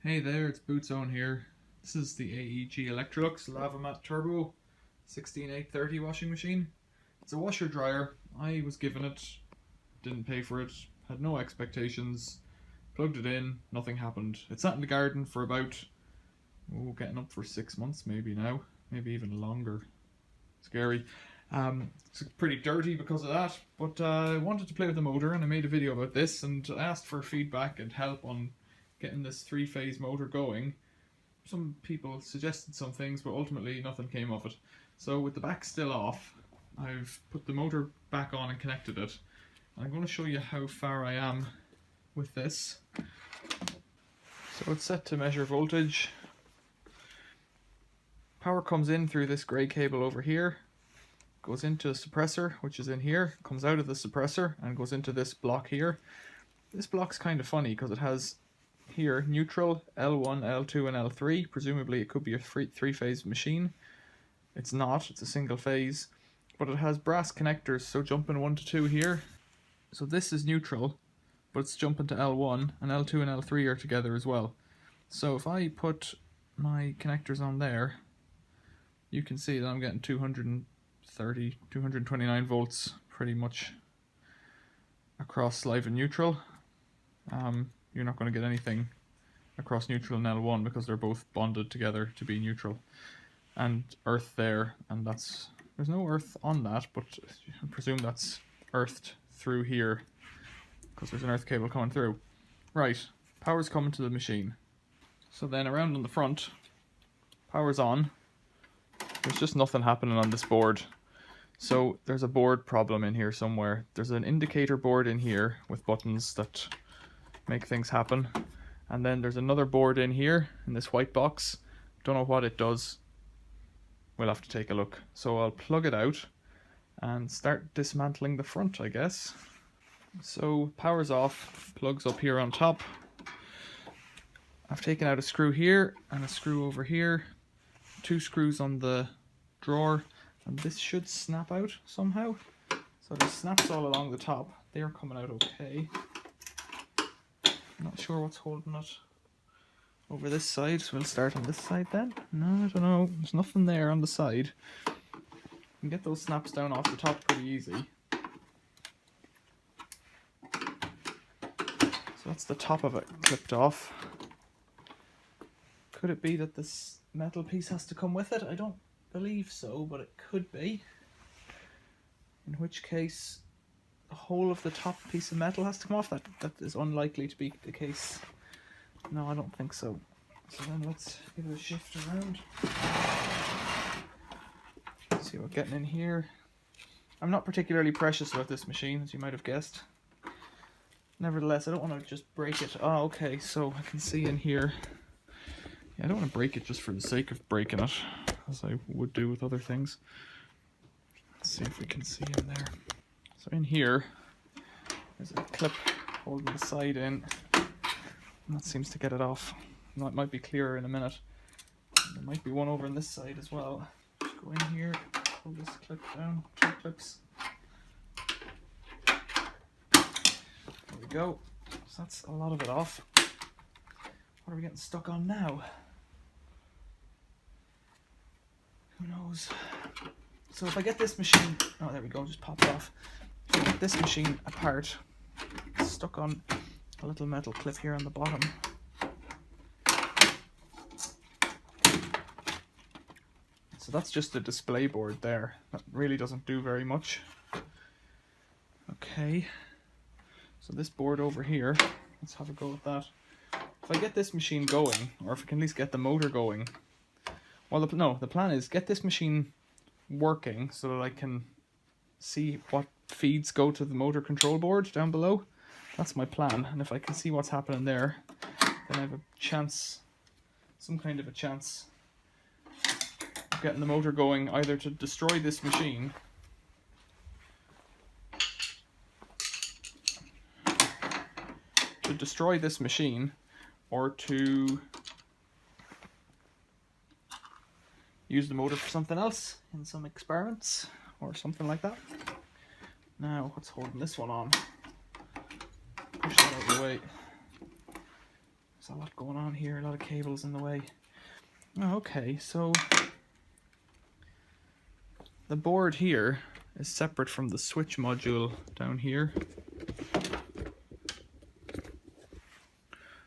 Hey there, it's Bootzone here. This is the AEG Electrolux Lavamat Turbo 16830 washing machine. It's a washer dryer. I was given it, didn't pay for it, had no expectations, plugged it in, nothing happened. It sat in the garden for about, getting up for 6 months maybe now, maybe even longer. Scary. It's pretty dirty because of that, but I wanted to play with the motor and I made a video about this and I asked for feedback and help on getting this three-phase motor going. Some people suggested some things, but ultimately nothing came of it. So with the back still off, I've put the motor back on and connected it. I'm going to show you how far I am with this. So it's set to measure voltage. Power comes in through this grey cable over here, goes into a suppressor, which is in here, comes out of the suppressor and goes into this block here. This block's kind of funny because it has here neutral, L1, L2 and L3. Presumably it could be a three-phase machine. It's not, it's a single phase, but it has brass connectors, so jumping 1 to 2 here. So this is neutral, but it's jumping to L1, and L2 and L3 are together as well. So if I put my connectors on there, you can see that I'm getting 230, 229 volts pretty much across live and neutral. You're not going to get anything across neutral and L1 because they're both bonded together to be neutral. And earth there, and there's no earth on that, but I presume that's earthed through here because there's an earth cable coming through. Right, power's coming to the machine. So then around on the front, power's on. There's just nothing happening on this board. So there's a board problem in here somewhere. There's an indicator board in here with buttons that make things happen, and then there's another board in here in this white box. Don't know what it does, we'll have to take a look. So I'll plug it out and start dismantling the front, I guess. So power's off, plugs up here on top. I've taken out a screw here and a screw over here, 2 screws on the drawer, and this should snap out somehow. So there's snaps all along the top, they're coming out okay. Not sure what's holding it over this side, so we'll start on this side then. No, I don't know, there's nothing there on the side. You can get those snaps down off the top pretty easy. So that's the top of it clipped off. Could it be that this metal piece has to come with it? I don't believe so, but it could be. In which case the whole of the top piece of metal has to come off. That is unlikely to be the case. No, I don't think so. So then let's give it a shift around. Let's see what we're getting in here. I'm not particularly precious about this machine, as you might have guessed. Nevertheless, I don't want to just break it. Oh, okay, so I can see in here. Yeah, I don't want to break it just for the sake of breaking it, as I would do with other things. Let's see if we can see in there. So in here, there's a clip holding the side in, and that seems to get it off. That might be clearer in a minute. There might be one over on this side as well. Just go in here, pull this clip down, 2 clips. There we go. So that's a lot of it off. What are we getting stuck on now? Who knows? So if I get this machine, oh there we go, just popped off. If I get this machine apart, it's stuck on a little metal clip here on the bottom. So that's just a display board there. That really doesn't do very much. Okay, so this board over here, let's have a go with that. If I get this machine going, or if I can at least get the motor going, well, the plan is get this machine working so that I can see what feeds go to the motor control board down below. That's my plan, and if I can see what's happening there, then I have a chance, some kind of a chance of getting the motor going, either to destroy this machine or to use the motor for something else in some experiments or something like that. Now, what's holding this one on? Push that out of the way. There's a lot going on here, a lot of cables in the way. Okay, so the board here is separate from the switch module down here.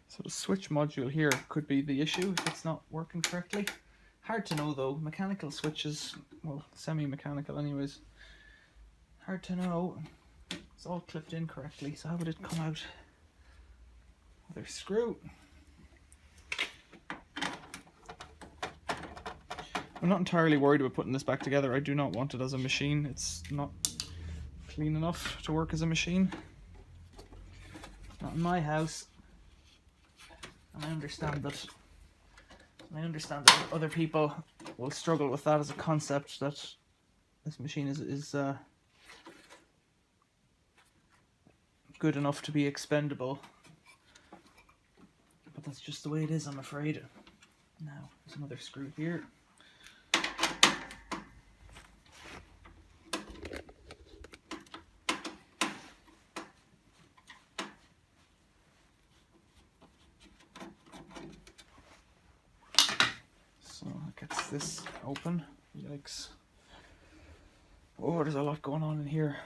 So the switch module here could be the issue if it's not working correctly. Hard to know though, mechanical switches, well, semi-mechanical anyways. Hard to know. It's all clipped in correctly, so how would it come out? Another screw. I'm not entirely worried about putting this back together. I do not want it as a machine. It's not clean enough to work as a machine. Not in my house. And I understand that other people will struggle with that as a concept, that this machine is good enough to be expendable. But that's just the way it is, I'm afraid. Now, there's another screw here. So that gets this open. Yikes. Oh, there's a lot going on in here.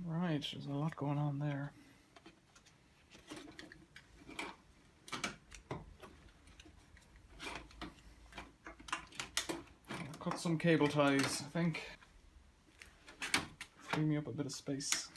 Right, there's a lot going on there. I'll cut some cable ties, I think. Free me up a bit of space.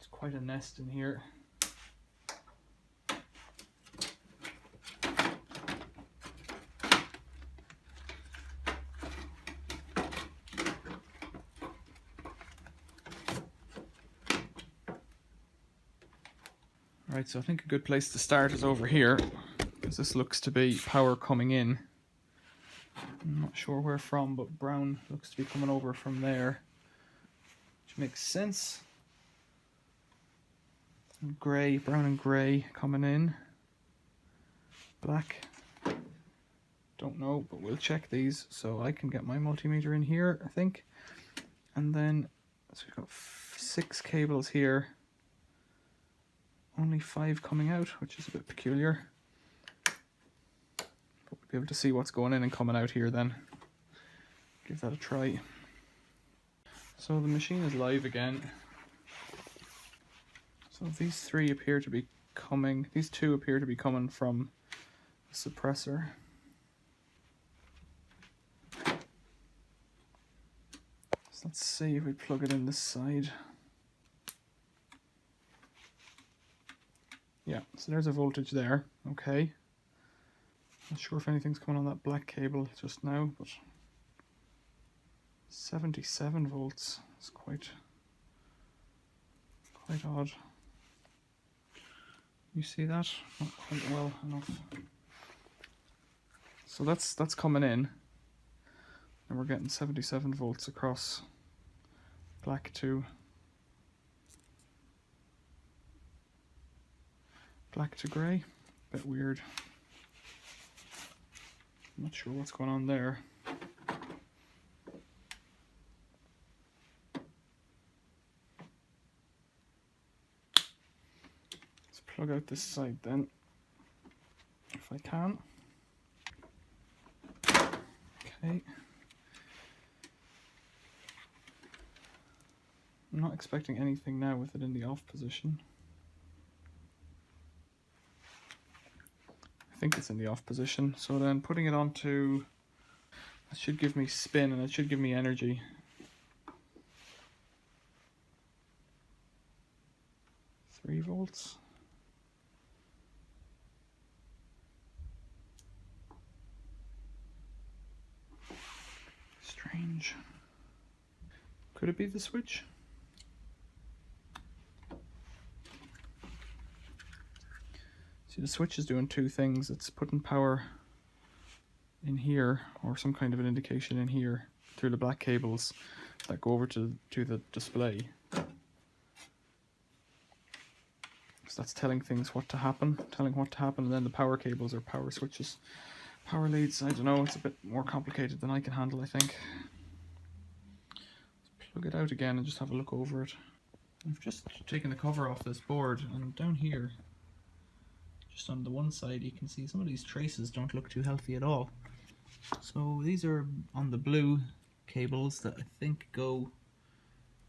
Quite a nest in here. Right, so I think a good place to start is over here, because this looks to be power coming in. I'm not sure where from, but brown looks to be coming over from there, which makes sense. Grey, brown and grey coming in. Black, don't know, but we'll check these. So I can get my multimeter in here, I think. And then, so we've got 6 cables here. Only 5 coming out, which is a bit peculiar. But we'll be able to see what's going in and coming out here then. Give that a try. So the machine is live again. So these 3 appear to be coming, these 2 appear to be coming from the suppressor. So let's see if we plug it in this side. Yeah, so there's a voltage there, okay. Not sure if anything's coming on that black cable just now, but 77 volts is quite odd. You see that? Not quite well enough. So that's coming in, and we're getting 77 volts across black to grey. Bit weird. I'm not sure what's going on there. Let's plug out this side then, if I can. Okay. I'm not expecting anything now with it in the off position. I think it's in the off position. So then putting it onto, it should give me spin and it should give me energy. Three volts. Strange. Could it be the switch? See, the switch is doing two things. It's putting power in here, or some kind of an indication in here, through the black cables that go over to the display. So that's telling things what to happen, and then the power cables or power switches, power leads, I don't know, it's a bit more complicated than I can handle, I think. Let's plug it out again and just have a look over it. I've just taken the cover off this board, and down here, just on the one side, you can see some of these traces don't look too healthy at all. So these are on the blue cables that I think go,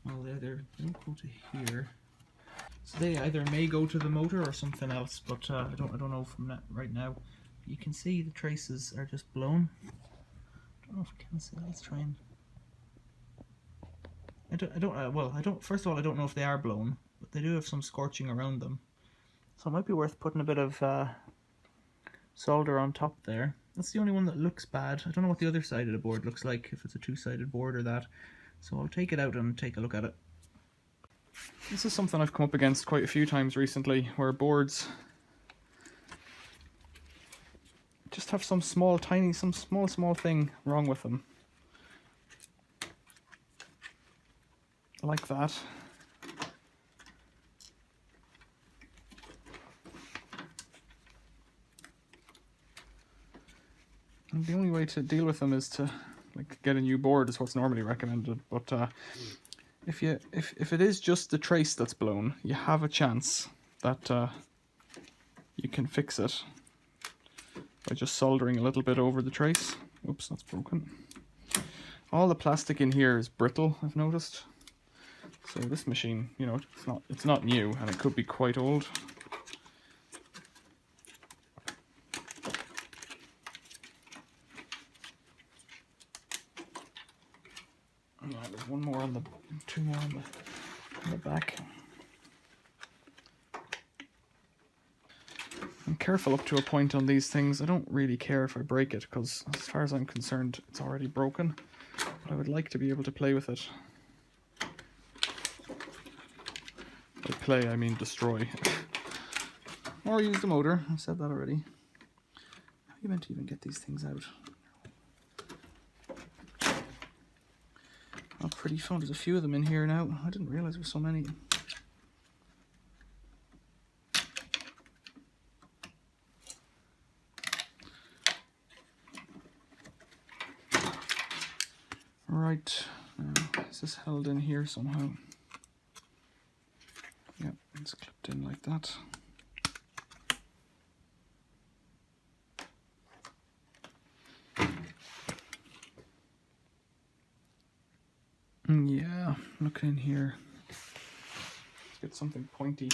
well, they don't go to here. So they either may go to the motor or something else, but I don't know from that right now. You can see the traces are just blown. I don't know if I can see. Let's try and. First of all, I don't know if they are blown, but they do have some scorching around them. So it might be worth putting a bit of solder on top there. That's the only one that looks bad. I don't know what the other side of the board looks like, if it's a two-sided board or that. So I'll take it out and take a look at it. This is something I've come up against quite a few times recently, where boards just have some small thing wrong with them. Like that. And the only way to deal with them is to get a new board, is what's normally recommended. But if it is just the trace that's blown, you have a chance that you can fix it by just soldering a little bit over the trace. Oops, that's broken. All the plastic in here is brittle, I've noticed. So this machine, you know, it's not new, and it could be quite old. Yeah, there's one more on the, two more on the back. I'm careful up to a point on these things. I don't really care if I break it, because as far as I'm concerned, it's already broken. But I would like to be able to play with it. By play, I mean destroy. Or use the motor. I've said that already. How are you meant to even get these things out? Oh, pretty fun. There's a few of them in here now. I didn't realize there were so many. Right, is this held in here somehow? Yep, it's clipped in like that. Yeah, look in here. Let's get something pointy.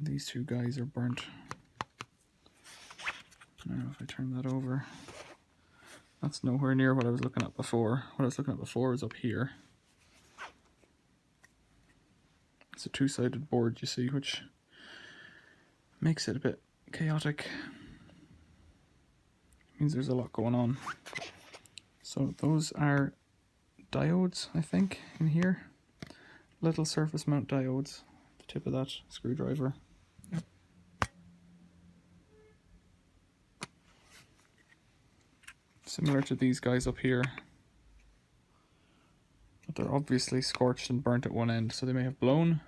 These two guys are burnt. Now if I turn that over, that's nowhere near what I was looking at before. What I was looking at before was up here. It's a two-sided board, you see, which makes it a bit chaotic. Means there's a lot going on. So those are diodes, I think, in here. Little surface mount diodes. The tip of that screwdriver. Yep. Similar to these guys up here. But they're obviously scorched and burnt at one end, so they may have blown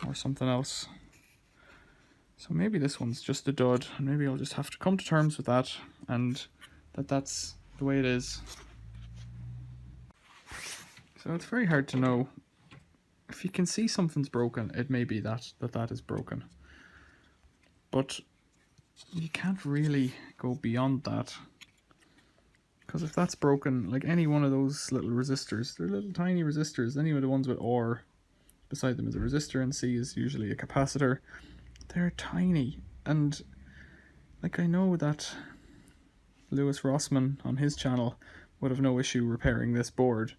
or something else. So maybe this one's just a dud, and maybe I'll just have to come to terms with that, and that's the way it is. So it's very hard to know. If you can see something's broken, it may be that is broken. But you can't really go beyond that. Because if that's broken, like any one of those little resistors, they're little tiny resistors, any of the ones with OR beside them is a resistor, and C is usually a capacitor. They're tiny, and like I know that Lewis Rossman on his channel would have no issue repairing this board,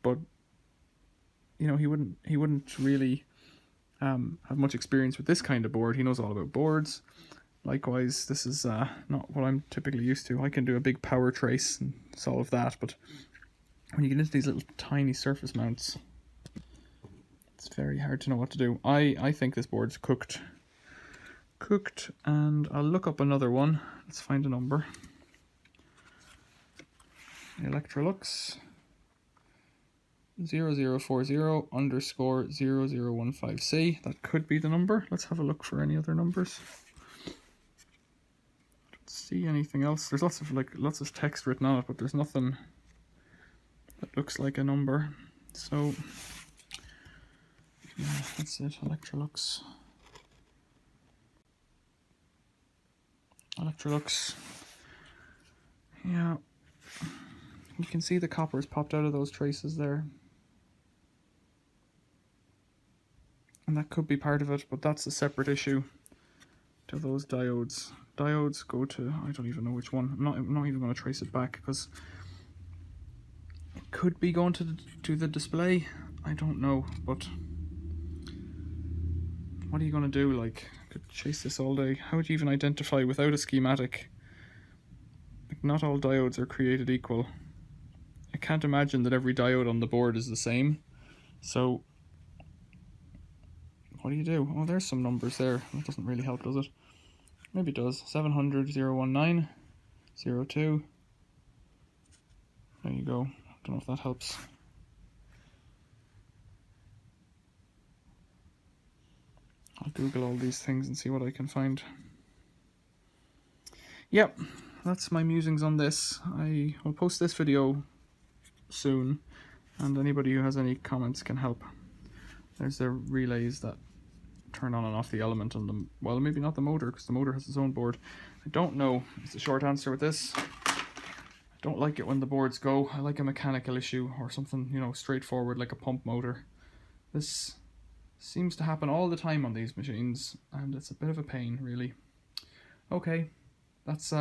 but you know, he wouldn't really have much experience with this kind of board. He knows all about boards. Likewise, this is not what I'm typically used to. I can do a big power trace and solve that, but when you get into these little tiny surface mounts, it's very hard to know what to do. I think this board's cooked, and I'll look up another one. Let's find a number. Electrolux 0040_0015C. That could be the number. Let's have a look for any other numbers. Don't see anything else. There's lots of text written on it, but there's nothing that looks like a number. So yeah, that's it. Electrolux. Yeah, you can see the copper's popped out of those traces there, and that could be part of it, but that's a separate issue to those diodes. Diodes go to, I don't even know which one. I'm not even going to trace it back, because it could be going to the display. I don't know, but what are you going to do? Like, I could chase this all day. How would you even identify without a schematic? Like, not all diodes are created equal. I can't imagine that every diode on the board is the same. So what do you do? Oh, there's some numbers there. That doesn't really help, does it? Maybe it does. 700 019 02. There you go. Don't know if that helps. I'll Google all these things and see what I can find. Yep, that's my musings on this. I will post this video soon, and anybody who has any comments can help. There's the relays that turn on and off the element on them. Well, maybe not the motor, because the motor has its own board. I don't know. It's the short answer with this. I don't like it when the boards go. I like a mechanical issue or something, you know, straightforward like a pump motor. This seems to happen all the time on these machines, and it's a bit of a pain, really. Okay, that's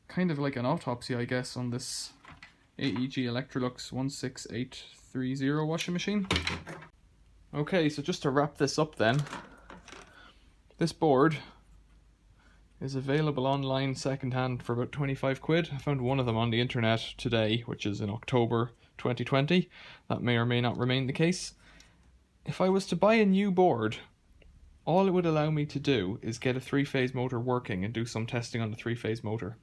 kind of like an autopsy, I guess, on this AEG Electrolux 16830 washing machine. Okay, so just to wrap this up then, this board is available online secondhand for about 25 quid. I found one of them on the internet today, which is in October 2020. That may or may not remain the case. If I was to buy a new board, all it would allow me to do is get a 3-phase motor working and do some testing on the 3-phase motor.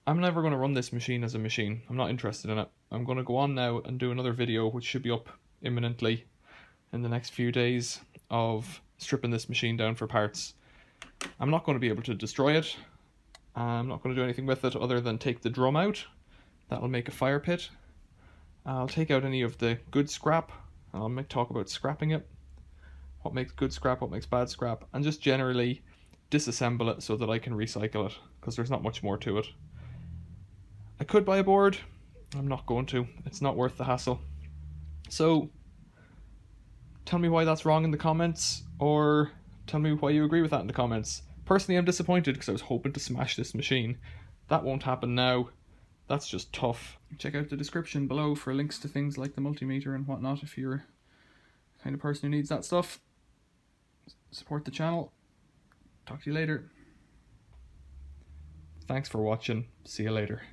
I'm never going to run this machine as a machine. I'm not interested in it. I'm going to go on now and do another video, which should be up imminently in the next few days, of stripping this machine down for parts. I'm not going to be able to destroy it. I'm not going to do anything with it other than take the drum out. That'll make a fire pit. I'll take out any of the good scrap. I'll talk about scrapping it. What makes good scrap, what makes bad scrap, and just generally disassemble it so that I can recycle it, because there's not much more to it. I could buy a board. I'm not going to. It's not worth the hassle. So tell me why that's wrong in the comments, or tell me why you agree with that in the comments. Personally, I'm disappointed because I was hoping to smash this machine. That won't happen now. That's just tough. Check out the description below for links to things like the multimeter and whatnot if you're the kind of person who needs that stuff. Support the channel. Talk to you later. Thanks for watching. See you later.